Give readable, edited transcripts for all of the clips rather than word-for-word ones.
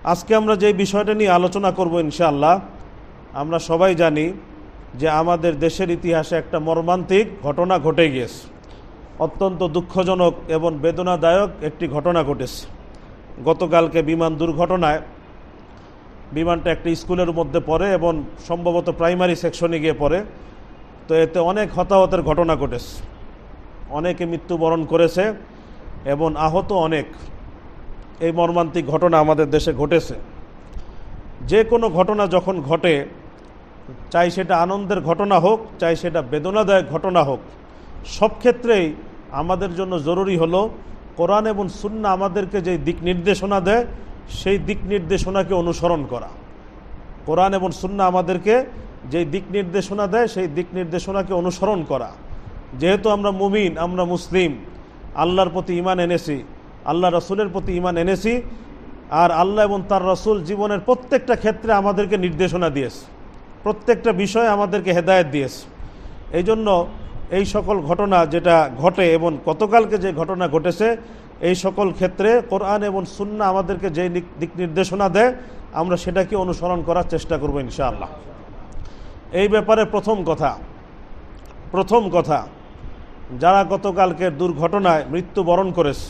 আজকে আমরা যে বিষয়টা নিয়ে আলোচনা করব ইনশাআল্লাহ, আমরা সবাই জানি যে আমাদের দেশের ইতিহাসে একটা মর্মান্তিক ঘটনা ঘটে গিয়েছে। অত্যন্ত দুঃখজনক এবং বেদনাদায়ক একটি ঘটনা ঘটেছে। গতকালকে বিমান দুর্ঘটনায় বিমানটা একটি স্কুলের মধ্যে পড়ে এবং সম্ভবত প্রাইমারি সেকশনে গিয়ে পড়ে। তো এতে অনেক হতাহতের ঘটনা ঘটেছে, অনেকে মৃত্যুবরণ করেছে এবং আহত অনেক। এই মর্মান্তিক ঘটনা আমাদের দেশে ঘটেছে। যে কোনো ঘটনা যখন ঘটে, চাই সেটা আনন্দের ঘটনা হোক, চাই সেটা বেদনাদায়ক ঘটনা হোক, সব ক্ষেত্রেই আমাদের জন্য জরুরি হলো কোরআন এবং সুন্নাহ আমাদেরকে যে দিক নির্দেশনা দেয় সেই দিক নির্দেশনাকে অনুসরণ করা। কোরআন এবং সুন্নাহ আমাদেরকে যে দিক নির্দেশনা দেয় সেই দিক নির্দেশনাকে অনুসরণ করা। যেহেতু আমরা মুমিন, আমরা মুসলিম, আল্লাহর প্রতি ঈমান এনেছি, আল্লাহ রসুলের প্রতি ঈমান এনেছি, আর আল্লাহ এবং তার রসুল জীবনের প্রত্যেকটা ক্ষেত্রে আমাদেরকে নির্দেশনা দিয়েছে, প্রত্যেকটা বিষয়ে আমাদেরকে হেদায়েত দিয়েছে। এই জন্য এই সকল ঘটনা যেটা ঘটে এবং গতকালকে যে ঘটনা ঘটেছে, এই সকল ক্ষেত্রে কোরআন এবং সুন্নাহ আমাদেরকে যে দিক নির্দেশনা দেয় আমরা সেটাকে অনুসরণ করার চেষ্টা করব ইনশাআল্লাহ। এই ব্যাপারে প্রথম কথা যারা গতকালকের দুর্ঘটনায় মৃত্যুবরণ করেছে,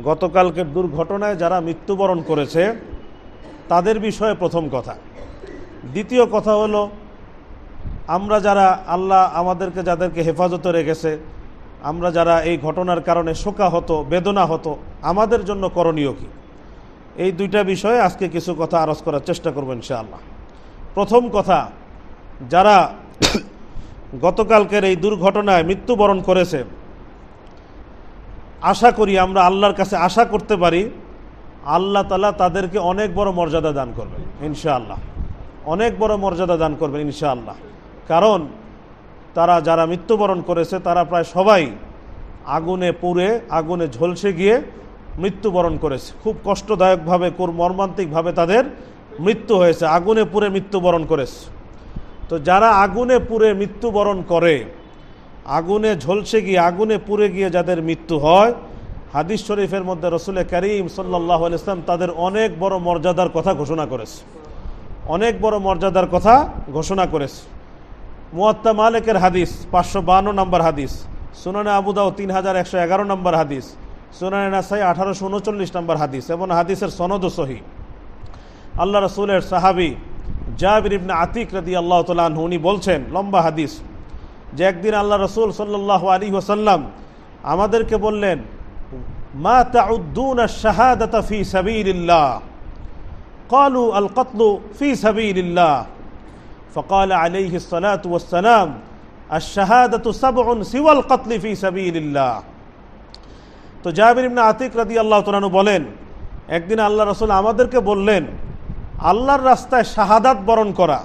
গতকালকের দুর্ঘটনায় যারা মৃত্যুবরণ করেছে তাদের বিষয়ে প্রথম কথা। দ্বিতীয় কথা হলো, আমরা যারা আল্লাহ আমাদেরকে যাদেরকে হেফাজতে রেখেছে, আমরা যারা এই ঘটনার কারণে শোকাহত, বেদনা হতো, আমাদের জন্য করণীয় কি, এই দুইটা বিষয়ে আজকে কিছু কথা আরজ করার চেষ্টা করব ইনশাআল্লাহ। প্রথম কথা, যারা গতকালকের এই দুর্ঘটনায় মৃত্যুবরণ করেছে, আশা করি, আমরা আল্লাহর কাছে আশা করতে পারি আল্লাহ তাআলা তাদেরকে অনেক বড় মর্যাদা দান করবেন ইনশাআল্লাহ, অনেক বড় মর্যাদা দান করবেন ইনশাআল্লাহ। কারণ তারা যারা মৃত্যুবরণ করেছে তারা প্রায় সবাই আগুনে পুড়ে, আগুনে ঝলসে গিয়ে মৃত্যুবরণ করেছে। খুব কষ্টদায়কভাবে, খুব মর্মান্তিকভাবে তাদের মৃত্যু হয়েছে, আগুনে পুড়ে মৃত্যুবরণ করেছে। তো যারা আগুনে পুড়ে মৃত্যুবরণ করে, আগুনে ঝলসে গিয়ে, আগুনে পুড়ে গিয়ে যাদের মৃত্যু হয়, হাদিস শরীফের মধ্যে রাসূল করিম সাল্লাল্লাহু আলাইহি ওয়াসাল্লাম তাদের অনেক বড় মর্যাদার কথা ঘোষণা করেছে, অনেক বড় মর্যাদার কথা ঘোষণা করেছে। মুয়াত্তা মালিকের হাদিস 552 নম্বর হাদিস, সুনানে আবু দাউদ 3111 নম্বর হাদিস, সুনানে নাসাই 1839 নম্বর হাদিস, এবং হাদিসের সনদও সহিহ। আল্লাহ রাসূলের সাহাবী জাবির ইবনে আতিক রাদিয়াল্লাহু তাআলা আনহু উনি বলছেন, লম্বা হাদিস, যে একদিন আল্লাহ রাসূল সাল্লাল্লাহু আলাইহি ওয়াসাল্লাম আমাদেরকে বললেন, মা তাউদ্দুনা আশ-শাহাদাতা ফি সাবিলিল্লাহ, ক্বালু আল কতলু ফি সাবিলিল্লাহ, فقال عليه الصلاة والسلام الشهادة سبع سوى القتل في سبيل الله। তো জাবির ইবনে আতিক রাদিয়াল্লাহু তাআলা আনহু বলেন, একদিন আল্লাহ রাসূল আমাদেরকে বললেন, আল্লাহর রাস্তায় শাহাদাত বরণ করা,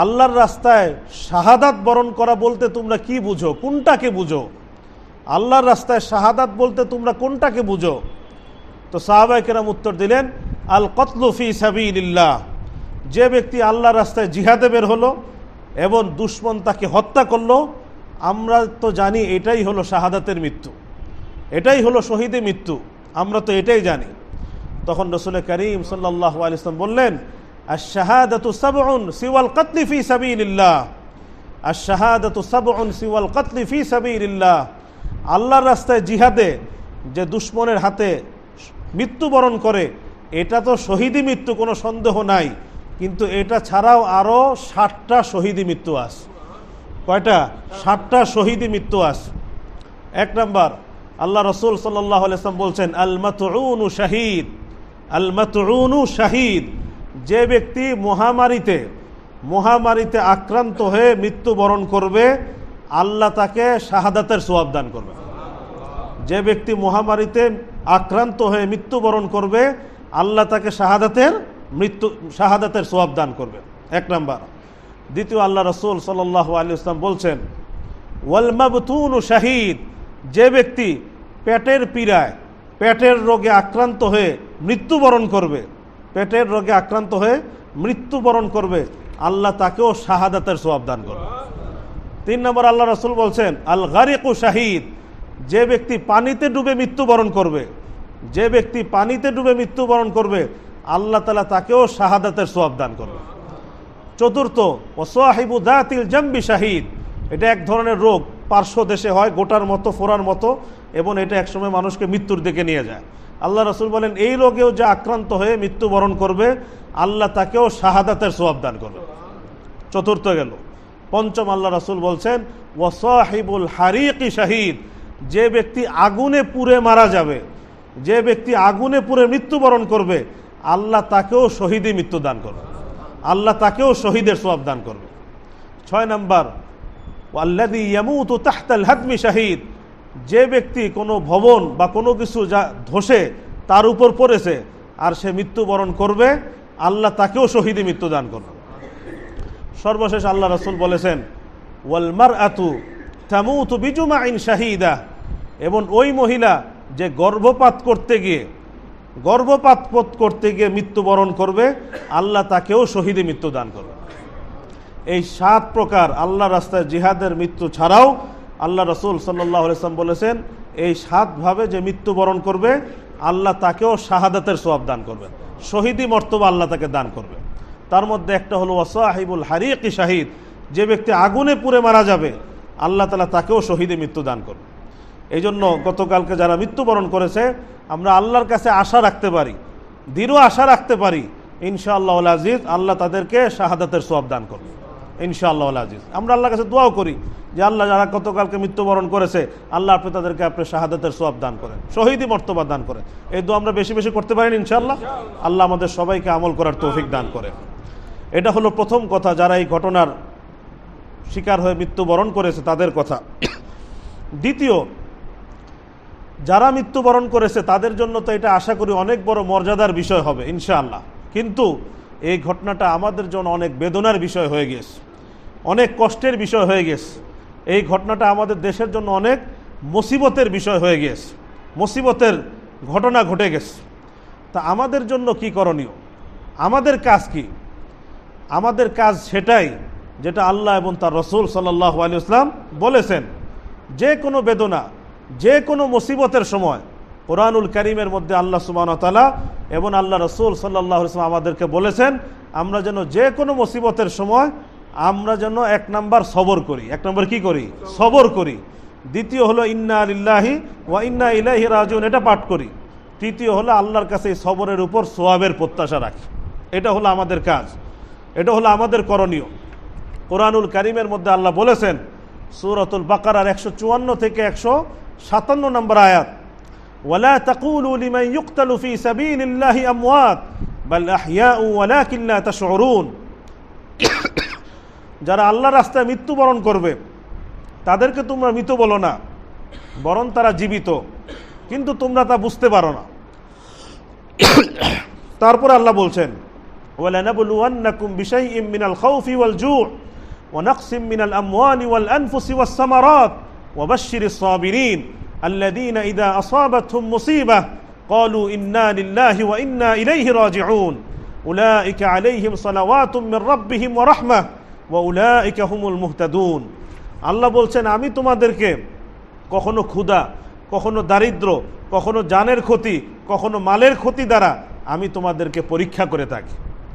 আল্লাহর রাস্তায় শাহাদাত বরণ করা বলতে তোমরা কি বুঝো, কোনটাকে বুঝো? আল্লাহর রাস্তায় শাহাদাত বলতে তোমরা কোনটাকে বুঝো? তো সাহাবায়ে কেরাম উত্তর দিলেন, আল কতলু ফি সাবিলিল্লাহ, যে ব্যক্তি আল্লাহর রাস্তায় জিহাদে বের হলো এবং দুশমন তাকে হত্যা করলো, আমরা তো জানি এটাই হলো শাহাদাতের মৃত্যু, এটাই হলো শহীদের মৃত্যু, আমরা তো এটাই জানি। তখন রাসূল করিম সাল্লাল্লাহু আলাইহি ওয়াসাল্লাম বললেন, আশ-শাহাদাতু সাবউন সিওয়াল কতলি ফি সাবিলিল্লাহ, আশ-শাহাদাতু সাবউন সিওয়াল কতলি ফি সাবিলিল্লাহ, আল্লাহর রাস্তায় জিহাদে যে দুশমনের হাতে মৃত্যুবরণ করে এটা তো শহীদি মৃত্যু, কোনো সন্দেহ নাই, কিন্তু এটা ছাড়াও আরও 60টা শহীদি মৃত্যু আছে। কয়টা? 60টা শহীদি মৃত্যু আছে। এক নাম্বার, আল্লাহ রাসূল সাল্লাল্লাহু আলাইহি ওয়াসাল্লাম বলছেন, আল মাতউনু শাহীদ, আল মাতউনু শাহীদ, যে ব্যক্তি মহামারীতে আক্রান্ত হয়ে মৃত্যুবরণ করবে আল্লাহ তাকে শাহাদাতের সওয়াব দান করবে। যে ব্যক্তি মহামারীতে আক্রান্ত হয়ে মৃত্যুবরণ করবে আল্লাহ তাকে শাহাদাতের সওয়াব দান করবে, এক নাম্বার। দ্বিতীয়, আল্লাহ রাসূল সাল্লাল্লাহু আলাইহি ওয়াসাল্লাম বলছেন, ওয়াল মাবতুনু শাহীদ, যে ব্যক্তি পেটের পীড়ায়, পেটের রোগে আক্রান্ত হয়ে মৃত্যুবরণ করবে, পেটের রোগে আক্রান্ত হয়ে মৃত্যুবরণ করবে আল্লাহ তাকেও শাহাদাতের সওয়াব দান করবে। 3 নম্বর, আল্লাহ রাসূল বলছেন, আল গারিকু শাহীদ, যে ব্যক্তি পানিতে ডুবে মৃত্যুবরণ করবে, যে ব্যক্তি পানিতে ডুবে মৃত্যুবরণ করবে আল্লাহ তাআলা তাকেও শাহাদাতের সওয়াব দান করবে। চতুর্থ, ওয়াসাহিবু যাতিল জামবি শাহিদ, এটা এক ধরনের রোগ, পার্শ্ব দেশে হয়, গোটার মতো, ফোড়ার মতো, এবং এটা একসময় মানুষকে মৃত্যুর দিকে নিয়ে যায়। আল্লাহ রাসূল বলেন এই রোগেও যে আক্রান্ত হয়ে মৃত্যুবরণ করবে আল্লাহ তাকেও শাহাদাতের সওয়াব দান করবে। চতুর্থ গেল। পঞ্চম, আল্লাহ রাসূল বলছেন ওয়াসাহিবুল হারিকি শাহিদ, যে ব্যক্তি আগুনে পুড়ে মারা যাবে, যে ব্যক্তি আগুনে পুড়ে মৃত্যুবরণ করবে আল্লাহ তাকেও শহীদি মৃত্যু দান করবে, আল্লাহ তাকেও শহীদের সওয়াব দান করবে। 6 নাম্বার, ওয়াল্লাযী ইয়ামুতু তাহতাল হাদমি শাহিদ, যে ব্যক্তি কোনো ভবন বা কোনো কিছু যা ধসে তার উপর পড়েছে আর সে মৃত্যুবরণ করবে আল্লাহ তাকেও শহীদি মৃত্যু দান করবে। সর্বশেষ আল্লাহ রাসূল বলেছেন ওয়াল মারআতু তামুতু বিজুমাইন শাহিদা, এবং ওই মহিলা যে গর্ভপাত করতে গিয়ে মৃত্যুবরণ করবে আল্লাহ তাকেও শহীদি মৃত্যু দান করবে। এই 7 প্রকার আল্লাহ রাস্তায় জিহাদের মৃত্যু ছাড়াও আল্লাহ রাসূল সাল্লাল্লাহু আলাইহি ওয়াসাল্লাম বলেছেন এই 7 ভাবে যে মৃত্যুবরণ করবে আল্লাহ তাকেও শাহাদাতের সওয়াব দান করবেন, শহীদি মর্তবা আল্লাহ তাকে দান করবে। তার মধ্যে একটা হলো ওয়াসাহিবুল হারিকি শাহিদ, যে ব্যক্তি আগুনে পুড়ে মারা যাবে আল্লাহ তাআলা তাকেও শহীদি মৃত্যু দান করবে। এই জন্য গতকালকে যারা মৃত্যুবরণ করেছে আমরা আল্লাহর কাছে আশা রাখতে পারি, দৃঢ় আশা রাখতে পারি ইনশাআল্লাহ আল আজিজ আল্লাহ তাদেরকে শাহাদাতের সওয়াব দান করবে ইনশাআল্লাহ আল আজিজ। আমরা আল্লাহর কাছে দোয়াও করি যে আল্লাহ যারা গতকালকে মৃত্যুবরণ করেছে আল্লাহ আপনি তাদেরকে আপনি শাহাদাতের সওয়াব দান করেন, শহীদি মর্তবা দান করেন। এই দোয়া আমরা বেশি বেশি করতে পারি ইনশাআল্লাহ। আল্লাহ আমাদের সবাইকে আমল করার তৌফিক দান করেন। এটা হলো প্রথম কথা, যারা এই ঘটনার শিকার হয়ে মৃত্যুবরণ করেছে তাদের কথা। দ্বিতীয়, যারা মৃত্যুবরণ করেছে তাদের জন্য তো এটা আশা করি অনেক বড় মর্যাদার বিষয় হবে ইনশাআল্লাহ, কিন্তু এই ঘটনাটা আমাদের জন্য অনেক বেদনার বিষয় হয়ে গেছে, অনেক কষ্টের বিষয় হয়ে গেছে। এই ঘটনাটা আমাদের দেশের জন্য অনেক মুসিবতের বিষয় হয়ে গেছে, মুসিবতের ঘটনা ঘটে গেছে। তা আমাদের জন্য কি করণীয়? আমাদের কাজ কি? আমাদের কাজ সেটাই যেটা আল্লাহ এবং তার রাসূল সাল্লাল্লাহু আলাইহি ওয়াসাল্লাম বলেছেন। যে কোনো বেদনা, যে কোনো মুসিবতের সময় কোরআনুল কারীমের মধ্যে আল্লাহ সুবহানাহু ওয়া তাআলা এবং আল্লাহ রাসূল সাল্লাল্লাহু আলাইহি ওয়াসাল্লাম আমাদেরকে বলেছেন আমরা যেন যে কোনো মুসিবতের সময় আমরা যেন 1 নাম্বার সবর করি। 1 নাম্বার কি করি? সবর করি। দ্বিতীয় হলো ইন্না লিল্লাহি ওয়া ইন্না ইলাইহি রাজিউন, এটা পাঠ করি। তৃতীয় হলো আল্লাহর কাছে এই সবরের উপর সওয়াবের প্রত্যাশা রাখি। এটা হলো আমাদের কাজ, এটা হলো আমাদের করণীয়। কোরআনুল কারীমের মধ্যে আল্লাহ বলেছেন সূরাতুল বাকারার 154 থেকে 157 নম্বর আয়াত, ওয়ালা তাকুলু লিমান ইউকতালু ফি সাবিলিল্লাহি আমওয়াত বাল আহইয়াউ ওয়ালাকিন লা তাশউরুন, যারা আল্লাহর রাস্তায় মৃত্যুবরণ করবে তাদেরকে তোমরা মৃত বলো না, বরং তারা জীবিত, কিন্তু তোমরা তা বুঝতে পারো না। তারপরে আল্লাহ বলছেন ওয়ালানাবলুওয়ান্নাকুম বিশাইইম মিনাল খাউফি ওয়াল জু' ওয়া নাকসিম মিনাল আমওয়ালি ওয়াল আনফুসি ওয়াস সামারাত ওয়া বাশশিরিস সাবিরিন আল্লাযীনা ইযা আসাবাতহুম মুসিবাহ ক্বালু ইন্না লিল্লাহি ওয়া ইন্না ইলাইহি রাজিউন উলাইকা আলাইহিম সালাওয়াতুম মির রাব্বিহিম ওয়া রাহমাহ ওয়া উলাইকা হুমুল মুহতাদুন। আল্লাহ বলছেন আমি তোমাদেরকে কখনো ক্ষুধা, কখনো দারিদ্র, কখনো জানের ক্ষতি, কখনো মালের ক্ষতি দ্বারা আমি তোমাদেরকে পরীক্ষা করে থাকি,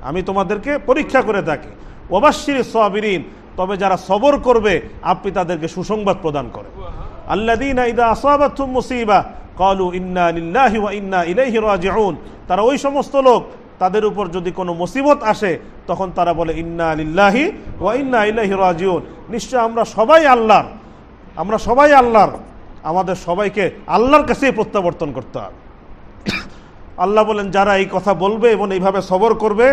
আমি তোমাদেরকে পরীক্ষা করে থাকি। ওয়াবাশশিরিস সাবিরিন, তবে যারা সবর করবে আপনি তাদেরকে সুসংবাদ প্রদান করেন। আল্লাযীনা ইযা আসাবাতহুম মুসিবাহ ক্বালু ইন্না লিল্লাহি ওয়া ইন্না ইলাইহি রাজিউন, তারা ওই সমস্ত লোক তাদের উপর যদি কোনো মুসিবত আসে তখন তারা বলে ইন্না লিল্লাহি ওয়া ইন্না ইলাইহি রাজিউন, নিশ্চয় আমরা সবাই আল্লাহর, আমরা সবাই আল্লাহর, আমাদের সবাইকে আল্লাহর কাছেই প্রত্যাবর্তন করতে হবে। আল্লাহ বলেন যারা এই কথা বলবে এবং এইভাবে সবর করবে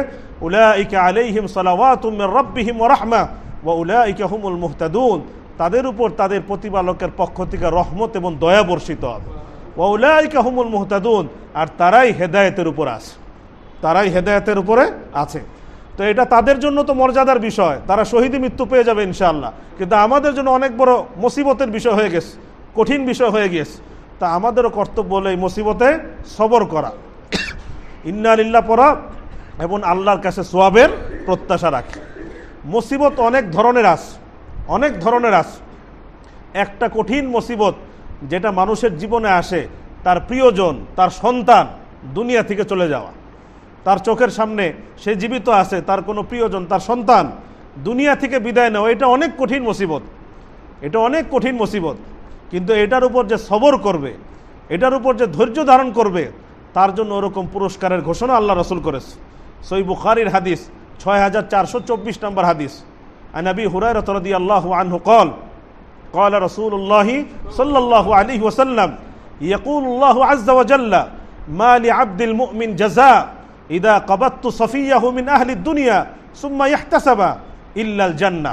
উলাইকা আলাইহিম সালাওয়াতুম মির রাব্বিহিম ওয়া রাহমাহ ওয়া উলাইকা হুমুল মুহতাদুন, তাদের উপর তাদের প্রতিপালকের পক্ষ থেকে রহমত এবং দয়া বর্ষিত হবে। ওয়া উলাইকা হুমুল মুহতাদুন, আর তারাই হেদায়েতের উপর আছে, তারাই হেদায়েতের উপরে আছে। তো এটা তাদের জন্য তো মর্যাদার বিষয়, তারা শহীদি মৃত্যু পেয়ে যাবে ইনশাআল্লাহ, কিন্তু আমাদের জন্য অনেক বড় মুসিবতের বিষয় হয়ে গেছে, কঠিন বিষয় হয়ে গেছে। তা আমাদেরও কর্তব্য হলো এই মুসিবতে সবর করা, ইন্না লিল্লাহ পড়া এবং আল্লাহর কাছে সওয়াবের প্রত্যাশা রাখা। মুসিবত অনেক ধরনের আছে, অনেক ধরনের আছে। একটা কঠিন মুসিবত যেটা মানুষের জীবনে আসে, তার প্রিয়জন, তার সন্তান দুনিয়া থেকে চলে যাওয়া, তার চোখের সামনে সে জীবিত আছে, তার কোনো প্রিয়জন, তার সন্তান দুনিয়া থেকে বিদায় নেওয়া, এটা অনেক কঠিন মুসিবত, এটা অনেক কঠিন মুসিবত। কিন্তু এটার উপর যে সবর করবে, এটার উপর যে ধৈর্য ধারণ করবে, তার জন্য ওরকম পুরস্কারের ঘোষণা আল্লাহ রসুল করেছে। সহিহ বুখারীর হাদিস 6424 নম্বর হাদিস, আন আবি হুরায়রা রাদিয়াল্লাহু আনহু قال قال رسول الله صلى الله عليه وسلم يقول الله عز وجل ما لعبد المؤمن جزاء إذا قبضت صفيه من أهل الدنيا ثم يحتسب إلا الجنة।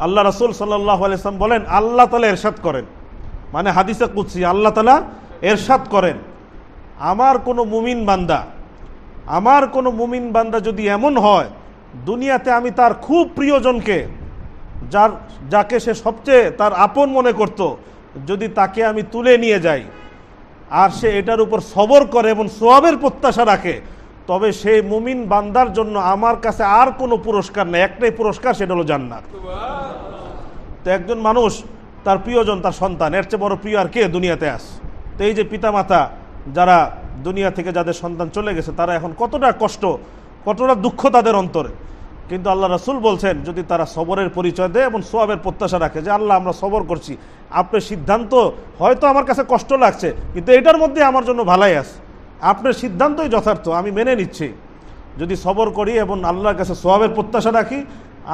আল্লাহ রাসূল সাল্লাল্লাহু আলাইহি ওয়াসাল্লাম বলেন, আল্লাহ তাআলা ইরশাদ করেন, মানে হাদিসে কুদসি, আল্লাহ তাআলা ইরশাদ করেন, আমার কোনো মুমিন বান্দা যদি এমন হয়, দুনিয়াতে আমি তার খুব প্রিয়জনকে, যাকে সে সবচেয়ে তার আপন মনে করত, যদি তাকে আমি তুলে নিয়ে যাই আর সে এটার উপর সবর করে এবং সওয়াবের প্রত্যাশা রাখে, তবে সেই মুমিন বান্দার জন্য আমার কাছে আর কোনো পুরস্কার নেই, একটাই পুরস্কার, সেটা হলো জান্নাত। তো একজন মানুষ তার প্রিয়জন, তার সন্তান, এর চেয়ে বড় প্রিয় আর কে দুনিয়াতে আসে? তো এই যে পিতামাতা যারা দুনিয়া থেকে যাদের সন্তান চলে গেছে, তারা এখন কতটা কষ্ট, কতটা দুঃখ তাদের অন্তরে। কিন্তু আল্লাহ রাসূল বলছেন, যদি তারা সবরের পরিচয় দেয় এবং সওয়াবের প্রত্যাশা রাখে, যে আল্লাহ আমরা সবর করছি, আপনার সিদ্ধান্ত হয়তো আমার কাছে কষ্ট লাগছে, কিন্তু এটার মধ্যে আমার জন্য ভালাই আছে, আপনার সিদ্ধান্তই যথার্থ, আমি মেনে নিচ্ছি, যদি সবর করি এবং আল্লাহর কাছে সওয়াবের প্রত্যাশা রাখি,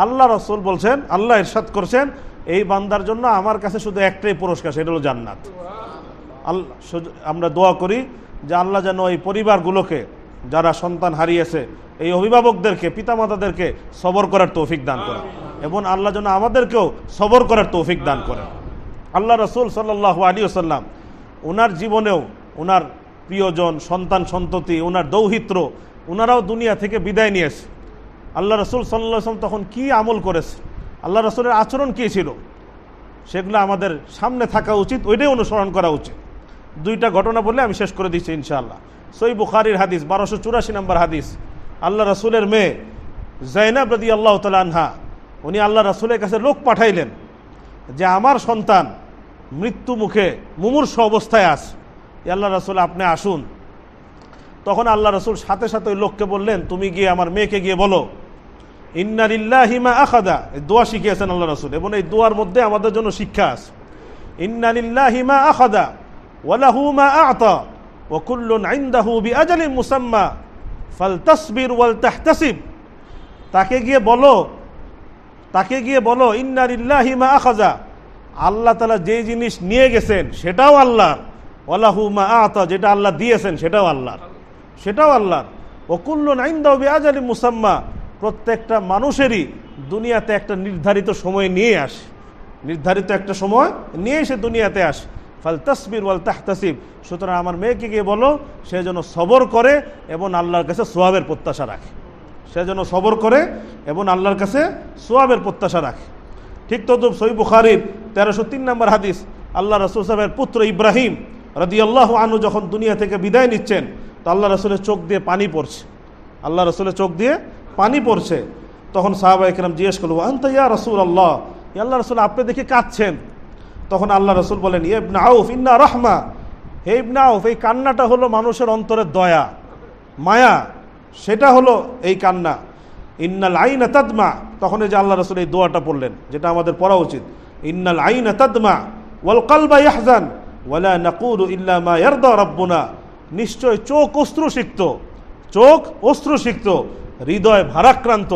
আল্লাহ রাসূল বলছেন, আল্লাহ ইরশাদ করছেন, এই বান্দার জন্য আমার কাছে শুধু একটাই পুরস্কার, সেটা হলো জান্নাত। আল্লাহ, আমরা দোয়া করি যে আল্লাহ যেন এই পরিবারগুলোকে, যারা সন্তান হারিয়েছে, এই অভিভাবকদেরকে, পিতামাতাদেরকে সবর করার তৌফিক দান করেন, এবং আল্লাহ যেন আমাদেরকেও সবর করার তৌফিক দান করেন। আল্লাহ রাসূল সাল্লাল্লাহু আলাইহি ওয়াসাল্লাম ওনার জীবনেও ওনার প্রিয়জন, সন্তান সন্ততি, ওনার দৌহিত্র, ওনারাও দুনিয়া থেকে বিদায় নিয়েছে। আল্লাহ রাসূল সাল্লাল্লাহু আলাইহি ওয়াসাল্লাম তখন কি আমল করেছে, আল্লাহ রাসূলের আচরণ কী ছিল, সেগুলো আমাদের সামনে থাকা উচিত, ওইটাই অনুসরণ করা উচিত। দুইটা ঘটনা বললে আমি শেষ করে দিচ্ছি ইনশাআল্লাহ। সহিহ বুখারীর হাদিস 1284 নম্বর হাদিস, আল্লাহ রাসূলের মেয়ে যায়নাব রাদিয়াল্লাহু তাআলা আনহা, উনি আল্লাহ রাসূলের কাছে লোক পাঠাইলেন যে আমার সন্তান মৃত্যু মুখে মুমূর্ষ অবস্থায় আছে, আল্লাহ রাসূল আপনি আসুন। তখন আল্লাহ রাসূল সাথে সাথে ওই লোককে বললেন, তুমি গিয়ে আমার মেয়েকে গিয়ে বলো, ইন্না লিল্লাহি মা আখাযা, এই দোয়া শিখিয়েছেন আল্লাহ রাসূল, এবং এই দোয়ার মধ্যে আমাদের জন্য শিক্ষা আছে। ইন্না লিল্লাহি মা আখাযা ওয়া লাহু মা আ'তা ওয়া কুল্লুন ইনদাহু বিআজালিন মুসাম্মা ফালতাসবির ওয়াল তাহতাসিব। তাকে গিয়ে বলো ইন্না লিল্লাহি মা আখাযা, আল্লাহ তাআলা যেই জিনিস নিয়ে গেছেন সেটাও আল্লাহর, ওয়া লাহু মা আ'তা, যেটা আল্লাহ দিয়েছেন সেটাও আল্লাহর, ওয়া কুল্লুন ইনদাহু বিআজালিন মুসাম্মা, প্রত্যেকটা মানুষেরই দুনিয়াতে একটা নির্ধারিত সময় নিয়ে আসে, নির্ধারিত একটা সময় নিয়ে এসে দুনিয়াতে আসে। ফালতাসবির ওয়াল তাহতাসিব, সুতরাং আমার মেয়েকে গিয়ে বলো সে যেন সবর করে এবং আল্লাহর কাছে সওয়াবের প্রত্যাশা রাখে, ঠিক তদ্রূপ সহিহ বুখারীর 1303 নম্বর হাদিস, আল্লাহ রাসূল সাহেবের পুত্র ইব্রাহিম রাদিয়াল্লাহু আনহু যখন দুনিয়া থেকে বিদায় নিচ্ছেন, তো আল্লাহ রাসূলের চোখ দিয়ে পানি পড়ছে, তখন সাহাবায়ে কেরাম জিজ্ঞেস করল, আনতা ইয়া রাসূলুল্লাহ, ইয়া আল্লাহর রাসূল আপনি দেখে কাঁদছেন। তখন আল্লাহ রাসূল বলেন, ইয়া ইবনে আউফ ইন্না রাহমা, হে ইবনে আউফ, এই কান্নাটা হলো মানুষের অন্তরের দয়া, মায়া, সেটা হলো এই কান্না। ইন্নাল আইনা তাদমা, তখন এই যে আল্লাহ রাসূল এই দোয়াটা পড়লেন, যেটা আমাদের পড়া উচিত, ইন্নাল আইনা তাদমা ওয়াল কলবা ইয়াহজান ওয়ালা নাকুলু ইল্লা মা ইয়ারদা রাব্বুনা, নিশ্চয় চোখ অশ্রুসিক্ত, হৃদয় ভারাক্রান্ত,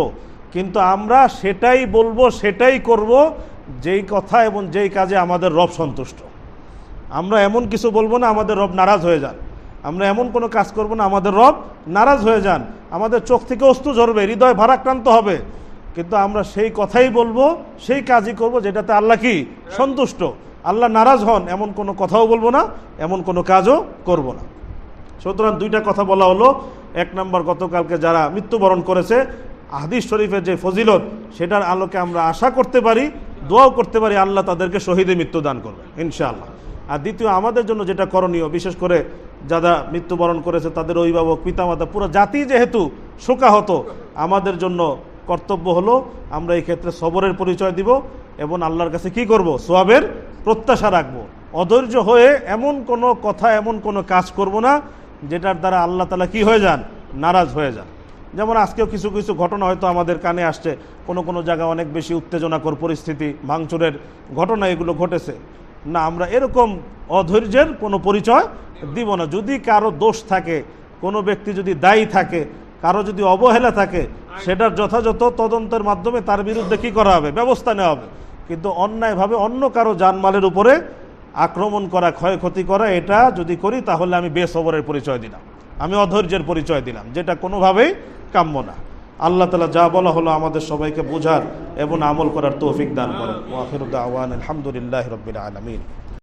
কিন্তু আমরা সেটাই বলবো, সেটাই করব যেই কথা এবং যেই কাজে আমাদের রব সন্তুষ্ট। আমরা এমন কিছু বলবো না আমাদের রব নারাজ হয়ে যান, আমরা এমন কোনো কাজ করব না আমাদের রব নারাজ হয়ে যান, আমাদের চোখ থেকে অশ্রু ঝরবে, হৃদয় ভারাক্রান্ত হবে, কিন্তু আমরা সেই কথাই বলবো, সেই কাজই করব যেটাতে আল্লাহ কি সন্তুষ্ট, আল্লাহ নারাজ হন, এমন কোনো কথাও বলবো না, এমন কোনো কাজও করব না। সুতরাং দুইটা কথা বলা হলো। এক নম্বর, গতকালকে যারা মৃত্যুবরণ করেছে, হাদিস শরীফের যে ফজিলত, সেটার আলোকে আমরা আশা করতে পারি, দোয়াও করতে পারি, আল্লাহ তাদেরকে শহীদে মৃত্যু দান করবে ইনশাআল্লাহ। আর দ্বিতীয়, আমাদের জন্য যেটা করণীয়, বিশেষ করে যারা মৃত্যুবরণ করেছে তাদের অভিভাবক, পিতামাতা, পুরো জাতি যেহেতু শোকাহত, আমাদের জন্য কর্তব্য হলো আমরা এই ক্ষেত্রে সবরের পরিচয় দিব এবং আল্লাহর কাছে কি করব, সওয়াবের প্রত্যাশা রাখবো। অধৈর্য হয়ে এমন কোনো কথা, এমন কোনো কাজ করব না যেটার দ্বারা আল্লাহ তাআলা কি হয়ে যান, নারাজ হয়ে যান। যেমন আজকেও কিছু কিছু ঘটনা হয়তো আমাদের কানে আসছে, কোনো কোনো জায়গায় অনেক বেশি উত্তেজনাকর পরিস্থিতি, ভাঙচুরের ঘটনা এগুলো ঘটেছে। না, আমরা এরকম অধৈর্যের কোনো পরিচয় দিব না। যদি কারো দোষ থাকে, কোনো ব্যক্তি যদি দায়ী থাকে, কারো যদি অবহেলা থাকে, সেটার যথাযথ তদন্তের মাধ্যমে তার বিরুদ্ধে কী করা হবে, ব্যবস্থা নেওয়া হবে। কিন্তু অন্যায়ভাবে অন্য কারো জানমালের উপরে আক্রমণ করা, ক্ষয়ক্ষতি করা, এটা যদি করি তাহলে আমি বেসবরের পরিচয় দিলাম, আমি অধৈর্যের পরিচয় দিলাম, যেটা কোনোভাবেই কাম্য না। আল্লাহ তাআলা যা বলা হলো আমাদের সবাইকে বোঝার এবং আমল করার তৌফিক দান করেন। ওয়া আখিরু দাওয়ানা আলহামদুলিল্লাহি রাব্বিল আলামিন।